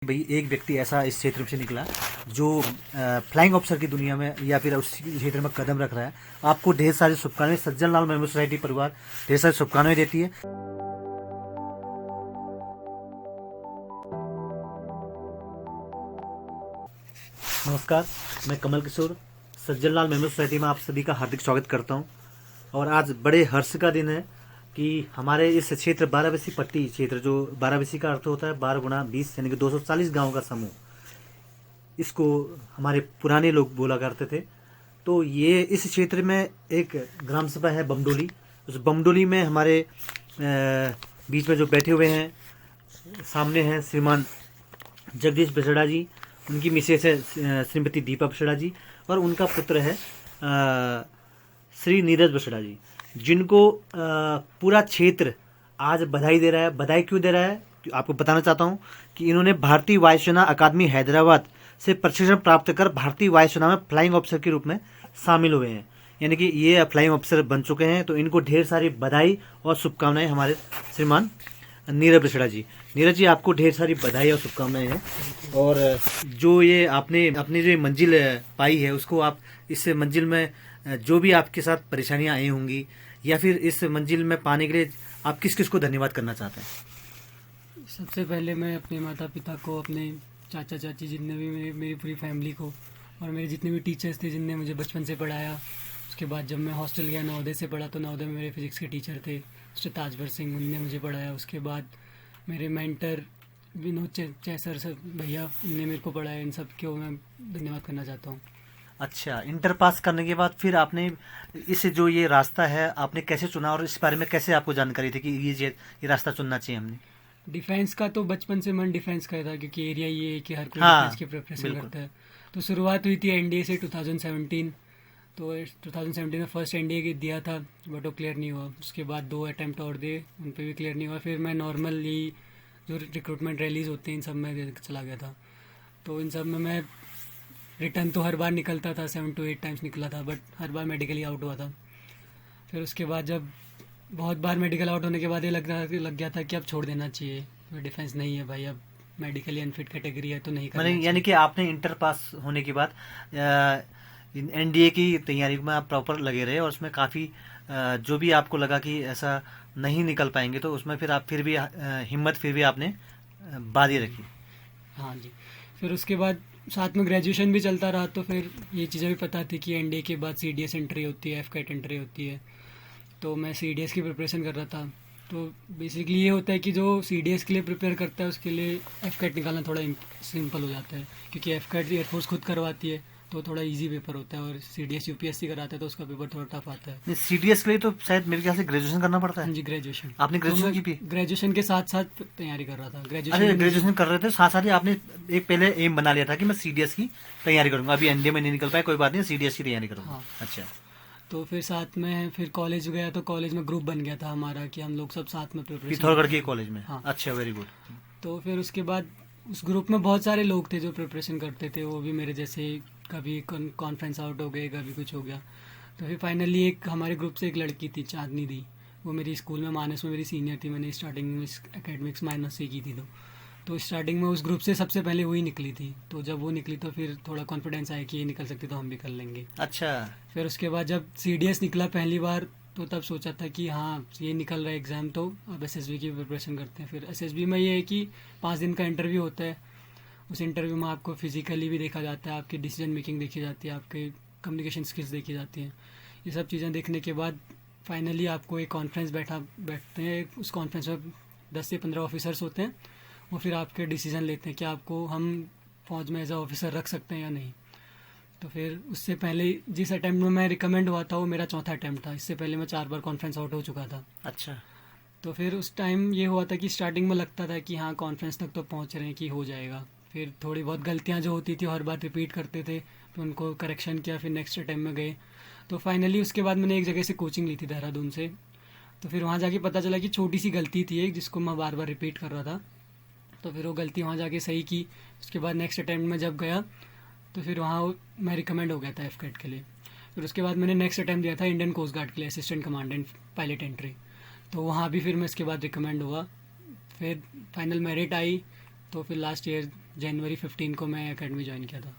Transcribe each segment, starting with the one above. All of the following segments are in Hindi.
भाई एक व्यक्ति ऐसा इस क्षेत्र से निकला जो फ्लाइंग ऑफिसर की दुनिया में या फिर उस क्षेत्र में कदम रख रहा है। आपको ढेर सारी शुभकामनाएं, सज्जन लाल मेमोरियल सोसाइटी परिवार ढेर सारी शुभकामनाएं देती है। नमस्कार, मैं कमल किशोर सज्जन लाल मेमोरियल सोसाइटी में आप सभी का हार्दिक स्वागत करता हूं। और आज बड़े हर्ष का दिन है कि हमारे इस क्षेत्र 12 पट्टी क्षेत्र, जो 12 का अर्थ होता है 12 गुणा 20 यानी कि 240 गाँव का समूह, इसको हमारे पुराने लोग बोला करते थे। तो ये इस क्षेत्र में एक ग्राम सभा है बमडोली। उस बमडोली में हमारे बीच में जो बैठे हुए हैं, सामने हैं श्रीमान जगदीश बछड़ा जी, उनकी मिसेस है श्रीमती दीपा बछड़ा जी, और उनका पुत्र है श्री नीरज बछड़ा जी, जिनको पूरा क्षेत्र आज बधाई दे रहा है। बधाई क्यों दे रहा है आपको बताना चाहता हूं कि इन्होंने भारतीय वायुसेना अकादमी हैदराबाद से प्रशिक्षण प्राप्त कर भारतीय वायुसेना में फ्लाइंग ऑफिसर के रूप में शामिल हुए हैं, यानी कि ये फ्लाइंग ऑफिसर बन चुके हैं। तो इनको ढेर सारी बधाई और शुभकामनाएं हमारे श्रीमान नीरज बछड़ा जी। नीरज जी, आपको ढेर सारी बधाई और शुभकामनाएं हैं। और जो ये आपने अपनी जो मंजिल पाई है, उसको आप इस मंजिल में जो भी आपके साथ परेशानियां आई होंगी या फिर इस मंजिल में पाने के लिए आप किस किस को धन्यवाद करना चाहते हैं? सबसे पहले मैं अपने माता पिता को, अपने चाचा चाची, जितने भी मेरी पूरी फैमिली को, और मेरे जितने भी टीचर्स थे जिनने मुझे बचपन से पढ़ाया। उसके बाद जब मैं हॉस्टल गया नवोदय से पढ़ा, तो नवोदय में मेरे फिजिक्स के टीचर थे मिस्टर ताजवर सिंह, उनने मुझे पढ़ाया। उसके बाद मेरे मेंटर विनोद चैसर सर भैया, उनने मेरे को पढ़ाया। इन सब को मैं धन्यवाद करना चाहता हूँ। अच्छा, इंटर पास करने के बाद फिर आपने इस जो ये रास्ता है आपने कैसे चुना, और इस बारे में कैसे आपको जानकारी थी कि ये रास्ता चुनना चाहिए हमने? डिफेंस का तो बचपन से मन डिफेंस का था, क्योंकि एरिया ये है कि हर कोई हाँ, डिफेंस की प्रिपरेशन करता है। तो शुरुआत हुई थी एनडीए से 2017। तो 2017 में फर्स्ट एनडीए दिया था, बट वो क्लियर नहीं हुआ। उसके बाद 2 अटैम्प्ट और दिए, उन पर भी क्लियर नहीं हुआ। फिर मैं नॉर्मली जो रिक्रूटमेंट रैलीज होती हैं इन सब में चला गया था। तो इन सब में मैं रिटर्न तो हर बार निकलता था, 7 to 8 टाइम्स निकला था, but her bar medically out हुआ था। फिर उसके बाद जब बहुत बार मेडिकल आउट होने के बाद ये लग गया था कि अब छोड़ देना चाहिए, डिफेंस नहीं है भाई, अब मेडिकली अनफिट कैटेगरी है तो नहीं करना चाहिए। यानी कि आपने इंटर पास होने के बाद एनडीए की तैयारी में आप प्रॉपर लगे रहे, और उसमें काफ़ी जो भी आपको लगा कि ऐसा नहीं निकल पाएंगे, तो उसमें फिर आप फिर भी हिम्मत फिर भी आपने बांधी रखी। हाँ जी। फिर उसके बाद साथ में ग्रेजुएशन भी चलता रहा, तो फिर ये चीज़ें भी पता थी कि एनडीए के बाद सीडीएस एंट्री होती है, एफकेट एंट्री होती है। तो मैं सीडीएस की प्रिपरेशन कर रहा था। तो बेसिकली ये होता है कि जो सीडीएस के लिए प्रिपेयर करता है उसके लिए एफकेट निकालना थोड़ा सिंपल हो जाता है, क्योंकि एफकेट एयरफोर्स खुद करवाती है, तो थोड़ा इजी पेपर होता है। और सीडीएस यूपीएससी कराता है तो उसका पेपर थोड़ा टफ आता है। सीडीएस के लिए तो शायद मेरे ख्याल से ग्रेजुएशन करना पड़ता है। हाँ जी, ग्रेजुएशन। आपने ग्रेजुएशन की भी? ग्रेजुएशन के साथ साथ तैयारी कर रहा था। अरे, ग्रेजुएशन कर रहे थे साथ साथ ही आपने एक पहले एम बना लिया था कि मैं सीडीएस की तैयारी करूंगा, अभी एनडीए में नहीं निकल पाया, कोई बात नहीं, सीडीएस की तैयारी करूंगा। हाँ। अच्छा। तो फिर साथ में फिर कॉलेज गया, तो कॉलेज में ग्रुप बन गया था हमारा कि हम लोग सब साथ में प्रिपरेशन। पिथौरागढ़ के कॉलेज में? हाँ। अच्छा, वेरी गुड। तो फिर उसके बाद उस ग्रुप में बहुत सारे लोग थे जो प्रिपरेशन करते थे, वो भी मेरे जैसे, कभी कॉन्फ्रेंस आउट हो गए, कभी कुछ हो गया। तो फिर फाइनली एक हमारे ग्रुप से एक लड़की थी, चांदनी दी, वो मेरी स्कूल में मानस में मेरी सीनियर थी। मैंने स्टार्टिंग में एकेडमिक्स माइनस से की थी। तो स्टार्टिंग में उस ग्रुप से सबसे पहले वही निकली थी। तो जब वो निकली तो फिर थोड़ा कॉन्फिडेंस आया कि ये निकल सकती तो हम भी कर लेंगे। अच्छा। फिर उसके बाद जब सीडीएस निकला पहली बार, तो तब सोचा था कि हाँ ये निकल रहा है एग्ज़ाम, तो अब एसएसबी की प्रिपरेशन करते हैं। फिर एसएसबी में ये है कि 5 दिन का इंटरव्यू होता है। उस इंटरव्यू में आपको फिजिकली भी देखा जाता है, आपकी डिसीजन मेकिंग देखी जाती है, आपके कम्युनिकेशन स्किल्स देखी जाती हैं। ये सब चीज़ें देखने के बाद फाइनली आपको एक कॉन्फ्रेंस बैठते हैं। उस कॉन्फ्रेंस में 10 से 15 ऑफिसर्स होते हैं। वो फिर आपके डिसीजन लेते हैं कि आपको हम फौज में एज अ ऑफिसर रख सकते हैं या नहीं। तो फिर उससे पहले जिस अटैम्प्ट में मैं रिकमेंड हुआ था वो मेरा चौथा अटैम्प्ट था। इससे पहले मैं 4 बार कॉन्फ्रेंस आउट हो चुका था। अच्छा। तो फिर उस टाइम ये हुआ था कि स्टार्टिंग में लगता था कि हाँ कॉन्फ्रेंस तक तो पहुंच रहे हैं, कि हो जाएगा। फिर थोड़ी बहुत गलतियां जो होती थी हर बार रिपीट करते थे, तो उनको करेक्शन किया, फिर नेक्स्ट अटैम्प्ट में गए। तो फाइनली उसके बाद मैंने एक जगह से कोचिंग ली थी, देहरादून से। तो फिर वहाँ जाके पता चला कि छोटी सी गलती थी एक, जिसको मैं बार बार रिपीट कर रहा था। तो फिर वो गलती वहाँ जाके सही की। उसके बाद नेक्स्ट अटैम्प्ट में जब गया तो फिर वहाँ मैं रिकमेंड हो गया था एफकेट के लिए। फिर उसके बाद मैंने नेक्स्ट अटैम्प्ट दिया था इंडियन कोस्ट गार्ड के लिए, असिस्टेंट कमांडेंट पायलट एंट्री। तो वहाँ भी फिर मैं इसके बाद रिकमेंड हुआ। फिर फाइनल मेरिट आई, तो फिर लास्ट ईयर जनवरी 15 को मैं एकेडमी ज्वाइन किया था।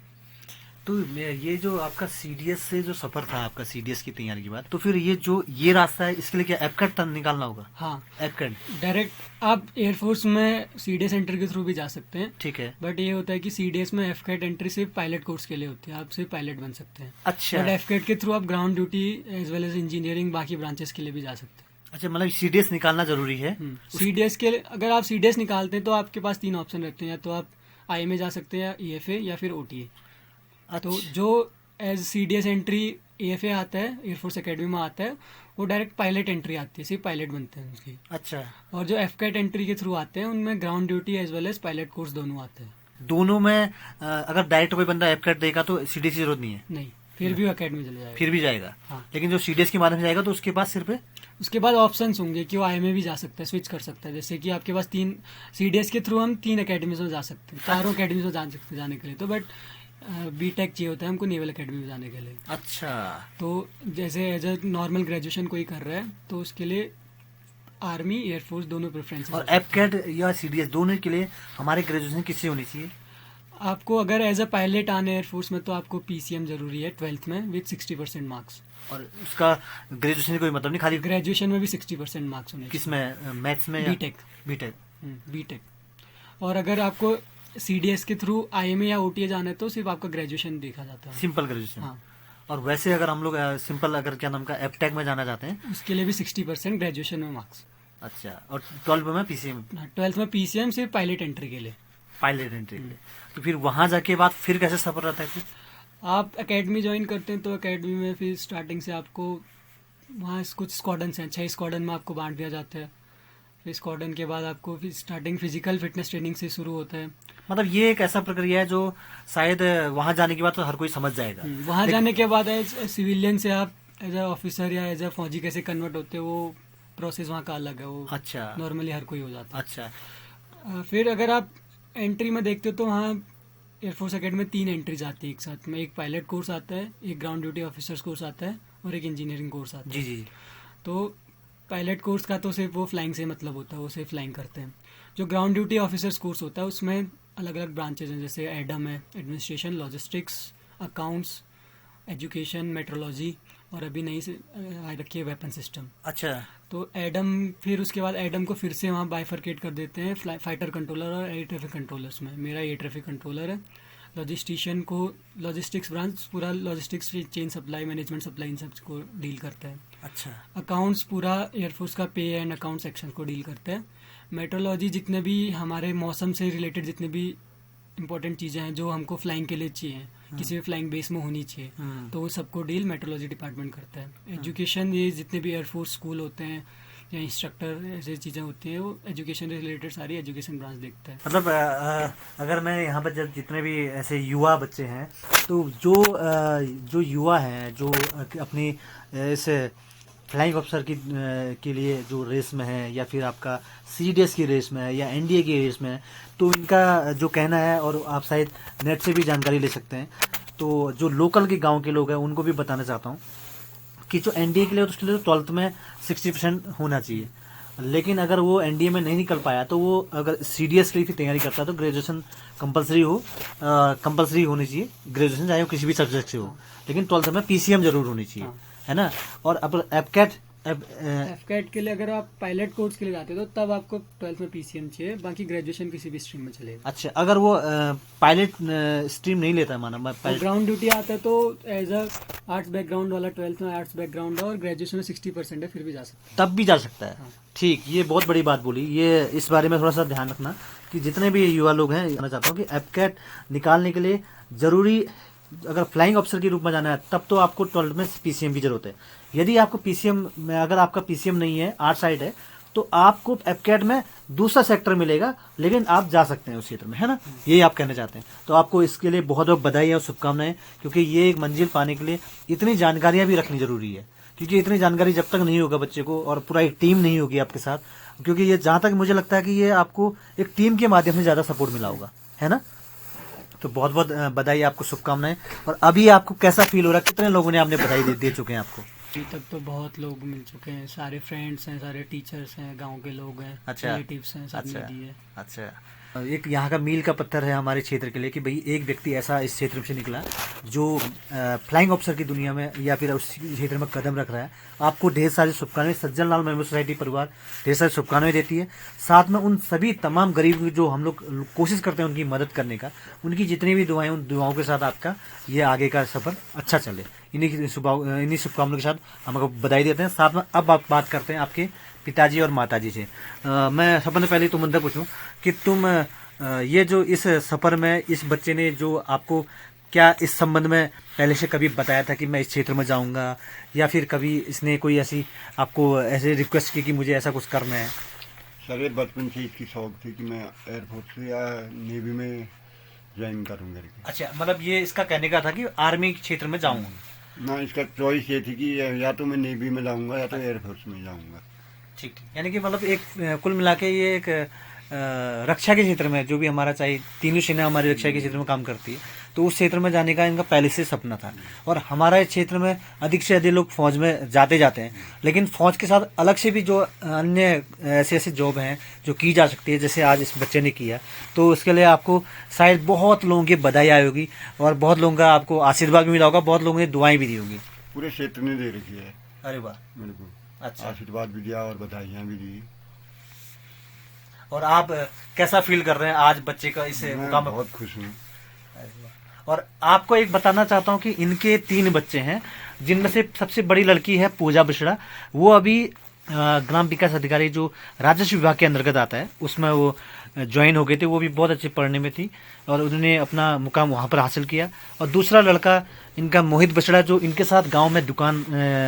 तो ये जो आपका सीडीएस से जो सफर था आपका सीडीएस की तैयारी के बाद, तो फिर ये रास्ता है, इसके लिए क्या एफकैट निकालना होगा? हाँ, एफकैट, डायरेक्ट आप एयरफोर्स में सीडीएस एंट्री के थ्रू भी जा सकते हैं। ठीक है। बट ये होता है कि सीडीएस में एफकैट एंट्री सिर्फ पायलट कोर्स के लिए होती है, आप सिर्फ पायलट बन सकते हैं। अच्छा बट एफकैट के थ्रू आप ground duty as well as engineering बाकी ब्रांचेस के लिए भी जा सकते हैं। अच्छा, मतलब सीडीएस निकालना जरूरी है। सीडीएस के अगर आप सीडीएस निकालते हैं तो आपके पास 3 ऑप्शन रहते हैं, या तो आप आई में जा सकते हैं, या ईएफए, या फिर ओटीए। तो जो एज सीडीएस एंट्री एएफए आता है, एयरफोर्स एकेडमी में आता है, वो डायरेक्ट पायलट एंट्री आती है, सिर्फ पायलट बनते हैं उसकी। अच्छा, और जो एफकैट एंट्री के थ्रू आते हैं उनमें ground duty as well as pilot course दोनों आते हैं। दोनों में अगर डायरेक्ट कोई बंदा एफकैट देगा तो सीडीएस की जरूरत नहीं है? नहीं, फिर भी अकेडमी चले जाएगा। फिर भी जाएगा। हाँ। लेकिन जो सीडीएस के माध्यम से जाएगा तो उसके पास सिर्फ उसके बाद ऑप्शंस होंगे कि वो आई में भी जा सकता है, स्विच कर सकता है। जैसे कि आपके पास 3 सीडीएस के थ्रू हम 3 अकेडमीज में जा सकते हैं, 4 अकेडमीज में जा सकते हैं जाने के लिए। तो बट बीटेक चाहिए होता है हमको नेवल अकेडमी में जाने के लिए। अच्छा, तो जैसे एज अ नॉर्मल ग्रेजुएशन कोई कर रहा है तो उसके लिए आर्मी एयरफोर्स दोनों प्रेफरेंस। और एफकैट या सीडीएस दोनों के लिए हमारी ग्रेजुएशन किससे होनी चाहिए? आपको अगर एज अ पायलट आने एयरफोर्स में तो आपको पीसीएम जरूरी है 12th में विद 60% मार्क्स। और उसका ग्रेजुएशन कोई मतलब नहीं, खाली ग्रेजुएशन में भी 60% मार्क्स होने चाहिए। किसमें, मैथ्स में? बीटेक। बीटेक। बीटेक। और अगर आपको सीडीएस के थ्रू आईएमए या ओटीए जाना है तो सिर्फ आपका ग्रेजुएशन देखा जाता है, सिंपल ग्रेजुएशन। हाँ। और वैसे अगर हम लोग सिंपल अगर क्या नाम का एफटेक में जाना चाहते हैं उसके लिए भी 60% ग्रेजुएशन में मार्क्स। अच्छा, और 12 में पीसीएम? 12th में पीसीएम सिर्फ पायलट एंट्री के लिए। पायलट एंट्री के लिए। तो फिर वहां जाके बाद फिर कैसे सफर रहता है फिर? आप एकेडमी ज्वाइन करते हैं तो एकेडमी में फिर स्टार्टिंग से आपको वहाँ कुछ स्क्वाड्रन्स हैं, 6 स्क्वाड्रन में आपको बांट दिया जाता है। फिर स्क्वाड्रन के बाद आपको फिर स्टार्टिंग फिजिकल फिटनेस ट्रेनिंग से शुरू होता है। मतलब ये एक ऐसा प्रक्रिया है जो शायद वहां जाने के बाद तो हर कोई समझ जाएगा। वहां जाने के बाद एज सिविलियन से आप एज अ ऑफिसर या एज अ फौजी कैसे कन्वर्ट होते हैं वो प्रोसेस वहाँ का अलग है। वो अच्छा, नॉर्मली हर कोई हो जाता है। अच्छा। फिर अगर आप एंट्री में देखते हो तो वहाँ एयरफोर्स अकेडमी में 3 एंट्रीज आती है एक साथ में। एक पायलट कोर्स आता है, एक ग्राउंड ड्यूटी ऑफिसर्स कोर्स आता है, और एक इंजीनियरिंग कोर्स आता है। जी जी। तो पायलट कोर्स का तो सिर्फ वो फ्लाइंग से मतलब होता है, वो सिर्फ फ्लाइंग करते हैं। जो ग्राउंड ड्यूटी ऑफिसर्स कोर्स होता है उसमें अलग अलग ब्रांचेज हैं, जैसे एडम है, administration, logistics, accounts, education, metrology, और अभी नई से रखी है वेपन सिस्टम। अच्छा। तो एडम, फिर उसके बाद एडम को फिर से वहाँ बाइफरकेट कर देते हैं फाइटर कंट्रोलर और एयर ट्रैफिक कंट्रोलर्स में। मेरा एयर ट्रैफिक कंट्रोलर है। लॉजिस्टिशियन को लॉजिस्टिक्स ब्रांच पूरा logistics chain supply, management supply, इन सब को डील करता है। अच्छा। अकाउंट्स पूरा एयरफोर्स का पे एंड अकाउंट सेक्शन को डील करता है। मेट्रोलॉजी जितने भी हमारे मौसम से रिलेटेड जितने भी इंपॉर्टेंट चीज़ें हैं जो हमको फ्लाइंग के लिए चाहिए, किसी भी फ्लाइंग बेस में होनी चाहिए, तो वो सबको डील मेट्रोलॉजी डिपार्टमेंट करता है। एजुकेशन, ये जितने भी एयरफोर्स स्कूल होते हैं या इंस्ट्रक्टर ऐसी चीज़ें होती हैं वो एजुकेशन रिलेटेड सारी एजुकेशन ब्रांच देखता है। मतलब अगर मैं यहाँ पर जब जितने भी ऐसे युवा बच्चे हैं तो जो युवा हैं जो अपनी इस फ्लाइंग ऑफिसर के लिए जो रेस में है, या फिर आपका सीडीएस की रेस में है, या एनडीए की रेस में है, तो इनका जो कहना है, और आप शायद नेट से भी जानकारी ले सकते हैं, तो जो लोकल के गांव के लोग हैं उनको भी बताना चाहता हूँ कि जो एनडीए के लिए उसके लिए तो 12th में 60% होना चाहिए। लेकिन अगर वो एनडीए में नहीं निकल पाया तो वो अगर सीडीएस के लिए तैयारी करता है तो ग्रेजुएशन कंपलसरी होनी चाहिए। ग्रेजुएशन चाहे वो किसी भी सब्जेक्ट से हो, लेकिन 12th में पीसीएम जरूर होनी चाहिए, है ना। और अब एफकैट के लिए अगर आप पायलट कोर्स के लिए जाते हो तो तब आपको 12th में पीसीएम चाहिए, बाकी ग्रेजुएशन किसी भी स्ट्रीम में चलेगा। अच्छा, अगर वो पायलट स्ट्रीम नहीं लेता है, माना ग्राउंड ड्यूटी आता है तो एज अ आर्ट्स बैकग्राउंड वाला 12th में आर्ट्स बैकग्राउंड है और ग्रेजुएशन में 60% है, फिर भी जा सकता है। तब भी जा सकता है। हाँ। ठीक, ये बहुत बड़ी बात बोली। ये इस बारे में थोड़ा सा ध्यान रखना कि जितने भी युवा लोग हैं, कहना चाहता हूँ कि एफकैट निकालने के लिए जरूरी, अगर फ्लाइंग ऑफिसर के रूप में जाना है तब तो आपको 12th में पीसीएम की जरूरत है। यदि आपको पीसीएम में, अगर आपका पीसीएम नहीं है, आर्ट साइड है, तो आपको एफकैट में दूसरा सेक्टर मिलेगा, लेकिन आप जा सकते हैं उस क्षेत्र में, है ना। यही आप कहना चाहते हैं। तो आपको इसके लिए बहुत बहुत बधाई और शुभकामनाएं, क्योंकि ये एक मंजिल पाने के लिए इतनी जानकारियां भी रखनी जरूरी है, क्योंकि इतनी जानकारी जब तक नहीं होगा बच्चे को, और पूरा एक टीम नहीं होगी आपके साथ, क्योंकि ये जहां तक मुझे लगता है कि ये आपको एक टीम के माध्यम से ज्यादा सपोर्ट मिला होगा, है ना। तो बहुत बहुत बधाई, आपको शुभकामनाएं। और अभी आपको कैसा फील हो रहा है? कितने लोगों ने आपने बधाई दे चुके हैं आपको? अभी तक तो बहुत लोग मिल चुके हैं, सारे फ्रेंड्स हैं, सारे टीचर्स हैं, गांव के लोग हैं, अच्छा, रिलेटिव्स हैं, सबने दी है। अच्छा। एक यहाँ का मील का पत्थर है हमारे क्षेत्र के लिए कि भाई एक व्यक्ति ऐसा इस क्षेत्र से निकला जो फ्लाइंग ऑफिसर की दुनिया में या फिर उस क्षेत्र में कदम रख रहा है। आपको ढेर सारी शुभकामनाएं, सज्जन लाल मेमोरियल सोसाइटी परिवार ढेर सारी शुभकामनाएं देती है। साथ में उन सभी तमाम गरीब जो हम लोग कोशिश करते हैं उनकी मदद करने का, उनकी जितनी भी दुआएं, उन दुआओं के साथ आपका ये आगे का सफर अच्छा चले। इन्हीं शुभकामनाओं के साथ हम आपको बधाई देते हैं। साथ में अब आप बात करते हैं आपके पिताजी और माताजी से। मैं सबसे पहले तुम पूछूं कि तुम ये जो इस सफर में इस बच्चे ने जो आपको क्या इस संबंध में पहले से कभी बताया था कि मैं इस क्षेत्र में जाऊंगा, या फिर कभी इसने कोई ऐसी आपको ऐसे रिक्वेस्ट की कि मुझे ऐसा कुछ करना है? सर बचपन से इसकी शौक थी कि मैं एयरफोर्स या नेवी में ज्वाइन करूँगा। अच्छा, मतलब ये इसका कहने का था कि आर्मी क्षेत्र में जाऊंगा ना, इसका चॉइस ये थी कि या तो मैं नेवी में जाऊंगा या तो एयरफोर्स में जाऊंगा। ठीक, यानी कि मतलब एक कुल मिला के ये एक रक्षा के क्षेत्र में जो भी हमारा चाहिए, तीनों सेना हमारी रक्षा के क्षेत्र में काम करती है, तो उस क्षेत्र में जाने का इनका पहले से सपना था। और हमारा इस क्षेत्र में अधिक से अधिक लोग फौज में जाते हैं, लेकिन फौज के साथ अलग से भी जो अन्य ऐसे जॉब हैं जो की जा सकती है, जैसे आज इस बच्चे ने किया, तो उसके लिए आपको शायद बहुत लोगों की बधाई आई होगी और बहुत लोगों का आपको आशीर्वाद भी मिला होगा, बहुत लोगों ने दुआएं भी दी होंगी। पूरे क्षेत्र ने दे रखी है। अरे वाह, मेरे को अच्छा, आशीर्वाद भी दिया और बधाइयाँ भी दी। और आप कैसा फील कर रहे हैं आज बच्चे का इस मुकाम? बहुत खुश हूँ। और आपको एक बताना चाहता हूँ कि इनके 3 बच्चे हैं, जिनमें से सबसे बड़ी लड़की है पूजा बिश्रा। वो अभी ग्राम विकास अधिकारी जो राजस्व विभाग के अंतर्गत आता है उसमें वो ज्वाइन हो गए थे। वो भी बहुत अच्छे पढ़ने में थी और उन्होंने अपना मुकाम वहाँ पर हासिल किया। और दूसरा लड़का इनका मोहित बछड़ा जो इनके साथ गांव में दुकान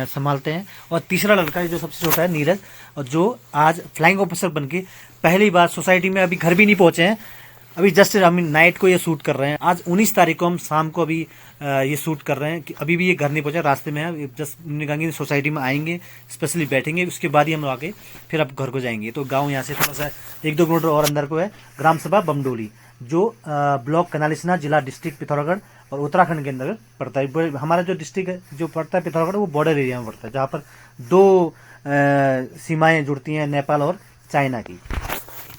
संभालते हैं। और तीसरा लड़का जो सबसे छोटा है नीरज, और जो आज फ्लाइंग ऑफिसर बन के पहली बार सोसाइटी में, अभी घर भी नहीं पहुंचे हैं, अभी जस्ट हम नाइट को ये शूट कर रहे हैं। आज 19 तारीख को हम शाम को अभी ये शूट कर रहे हैं कि अभी भी ये घर नहीं पहुंचे, रास्ते में है। जस्ट उन्होंने कहा कि सोसाइटी में आएंगे, स्पेशली बैठेंगे, उसके बाद ही हम आके फिर अब घर को जाएंगे। तो गांव यहाँ से थोड़ा सा 1-2 किलोमीटर और अंदर को है ग्राम सभा बमडोली, जो ब्लॉक कनालिसना, जिला डिस्ट्रिक्ट पिथौरागढ़ और उत्तराखंड के अंदर पड़ता है। हमारा जो डिस्ट्रिक्ट है जो पड़ता है पिथौरागढ़, वो बॉर्डर एरिया में पड़ता है, जहाँ पर 2 सीमाएं जुड़ती हैं, नेपाल और चाइना की।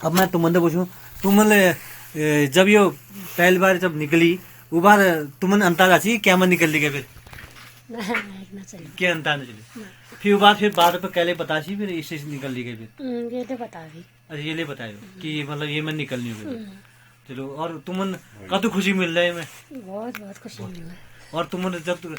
अब मैं तुमने पूछूं, तुमने जब ये पहली बार जब निकली वो बार तुमने अंदाजा चाहिए क्या मन निकल गया? फिर क्या अंदाजा चली? फिर बाद पे कहले बता सी फिर इससे निकल ली गई? फिर ये तो बता दी। अच्छा, ये ले बताए कि मतलब ये मन निकलनी हो। चलो, और तुमन कतु खुशी मिल रहा है? मैं बहुत खुशी मिल रहा है। और तुमने जब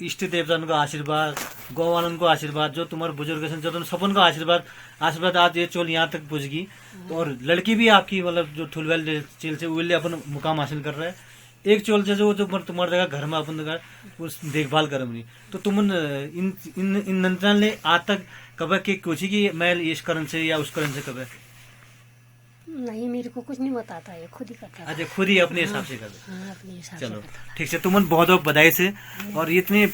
इष्ट देवताओं का आशीर्वाद, गौ वालों को आशीर्वाद, जो तुम्हारे बुजुर्ग हैं जो तुम सबन का आशीर्वाद आज ये चोल यहाँ तक पहुँच गई। और लड़की भी आपकी मतलब जो ठुलवेल चेल से वो अपन मुकाम हासिल कर रहा है। एक चोल से जो तुम्हारे जगह घर में अपन उस देखभाल कर नहीं, तो तुम इन नंतन ने आज तक कब के कोची की मैं इस कारण से या उस कारण से कब? नहीं, मेरे को कुछ नहीं बताता है, खुद ही करता है। अच्छा, खुद ही अपने हिसाब से कर? हाँ, अपने हिसाब से। चलो ठीक से, तुमन बहुत बहुत बधाई से। और इतने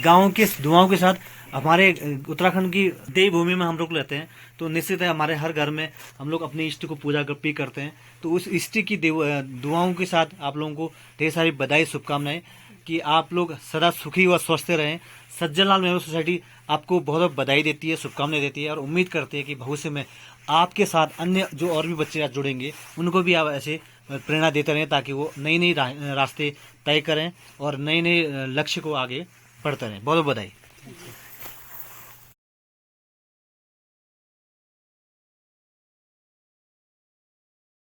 गाँव के दुआओं के साथ हमारे उत्तराखंड की देवभूमि में हम लोग रहते हैं, तो निश्चित है हमारे हर घर में हम लोग अपने इष्ट को पूजा भी करते हैं। तो उस इष्ट की दुआओं के साथ आप लोगों को ढेर सारी बधाई, शुभकामनाएं कि आप लोग सदा सुखी व स्वस्थ रहें। सज्जन लाल मेमोरियल सोसाइटी आपको बहुत बहुत बधाई देती है, शुभकामनाएं देती है और उम्मीद करती है कि भविष्य में आपके साथ अन्य जो और भी बच्चे आज जुड़ेंगे उनको भी आप ऐसे प्रेरणा देते रहें, ताकि वो नई नई रास्ते तय करें और नए नए लक्ष्य को आगे बढ़ते रहें। बहुत बहुत बधाई।